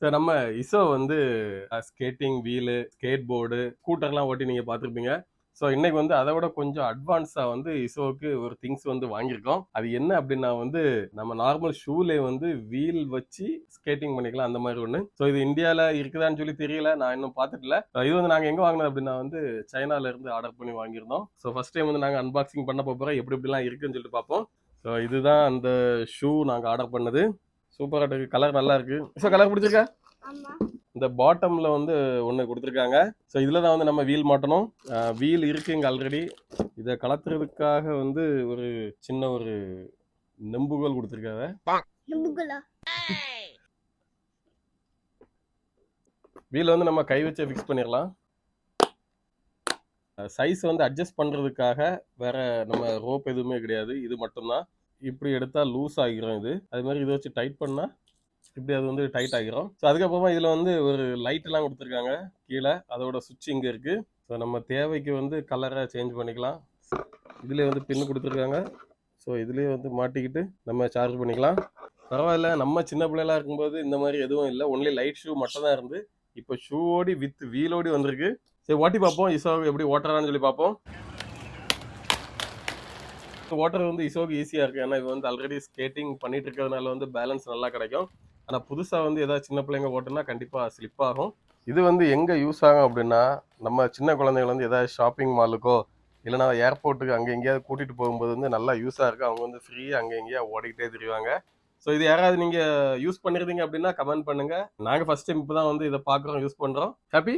So நம்ம இசோ வந்து skating wheel, skate board, ஸ்கூட்டர்லாம் ஓட்டி நீங்கள் பார்த்துருப்பீங்க. ஸோ இன்னைக்கு வந்து அதை விட கொஞ்சம் அட்வான்ஸாக வந்து இசோவுக்கு ஒரு திங்ஸ் வந்து வாங்கியிருக்கோம். அது என்ன அப்படின்னா வந்து நம்ம நார்மல் ஷூலே வந்து வீல் வச்சு ஸ்கேட்டிங் பண்ணிக்கலாம் அந்த மாதிரி ஒன்று. ஸோ இது இந்தியாவில் இருக்குதான்னு சொல்லி தெரியல, நான் இன்னும் பார்த்துட்டுல. இது வந்து நாங்கள் எங்கே வாங்கினது அப்படின்னா வந்து சைனால இருந்து ஆர்டர் பண்ணி வாங்கியிருந்தோம். ஸோ ஃபர்ஸ்ட் டைம் வந்து நாங்கள் அன்பாக்சிங் பண்ண போகிறோம், எப்படி எப்படிலாம் இருக்குன்னு சொல்லிட்டு பார்ப்போம். ஸோ இதுதான் அந்த ஷூ நாங்கள் ஆர்டர் பண்ணது. சூப்பராக இருக்கு, கலர் நல்லா இருக்கு. ஸோ கலர் பிடிச்சிருக்கா? இந்த பாட்டம்ல வந்து ஒன்று கொடுத்துருக்காங்க. ஸோ இதில் தான் வந்து நம்ம வீல் மாட்டணும். வீல் இருக்கு இங்கே ஆல்ரெடி. இதை கலத்துறதுக்காக வந்து ஒரு சின்ன ஒரு நெம்புகோல் கொடுத்துருக்காங்க. வீல் வந்து நம்ம கை வச்சு ஃபிக்ஸ் பண்ணிடலாம். சைஸ் வந்து அட்ஜஸ்ட் பண்ணுறதுக்காக வேற நம்ம ரோப் எதுவுமே கிடையாது, இது மட்டும்தான். இப்படி எடுத்தால் லூஸ் ஆகிரும் இது. அது மாதிரி இதை வச்சு டைட் பண்ணால் இப்படி அது வந்து டைட் ஆகிரும். ஸோ அதுக்கப்புறமா இதில் வந்து ஒரு லைட்லாம் கொடுத்துருக்காங்க கீழே, அதோட சுவிட்ச் இங்கே இருக்குது. ஸோ நம்ம தேவைக்கு வந்து கலரை சேஞ்ச் பண்ணிக்கலாம். இதிலே வந்து பின்னு கொடுத்துருக்காங்க. ஸோ இதுலேயே வந்து மாட்டிக்கிட்டு நம்ம சார்ஜ் பண்ணிக்கலாம். பரவாயில்ல, நம்ம சின்ன பிள்ளைலாம் இருக்கும்போது இந்த மாதிரி எதுவும் இல்லை, ஒன்லி லைட் ஷூ மட்டும் தான் இருந்து. இப்போ ஷூவோடி வித் வீலோடி வந்திருக்கு. சரி ஓட்டி பார்ப்போம், இசோவுக்கு எப்படி ஓட்டுறான்னு சொல்லி பார்ப்போம். ஓட்டுறது வந்து இசோவுக்கு ஈஸியாக இருக்குது, ஏன்னா இது வந்து ஆல்ரெடி ஸ்கேட்டிங் பண்ணிட்டு இருக்கிறதுனால வந்து பேலன்ஸ் நல்லா கிடைக்கும். ஆனால் புதுசாக வந்து ஏதாவது சின்ன பிள்ளைங்க ஓட்டுனா கண்டிப்பாக ஸ்லிப் ஆகும். இது வந்து எங்கே யூஸ் ஆகும் அப்படின்னா, நம்ம சின்ன குழந்தைகள் வந்து ஏதாவது ஷாப்பிங் மாலுக்கோ இல்லைனா ஏர்போர்ட்டுக்கு அங்கே எங்கேயாவது கூட்டிகிட்டு போகும்போது வந்து நல்லா யூஸாக இருக்குது. அவங்க வந்து ஃப்ரீயாக அங்கே எங்கேயா ஓடிக்கிட்டே தெரிவாங்க. ஸோ இது யாராவது நீங்கள் யூஸ் பண்ணிருந்தீங்க அப்படின்னா கமெண்ட் பண்ணுங்கள். நாங்கள் ஃபர்ஸ்ட் டைம் இப்போ தான் வந்து இதை பார்க்குறோம், யூஸ் பண்ணுறோம். ஹாப்பி.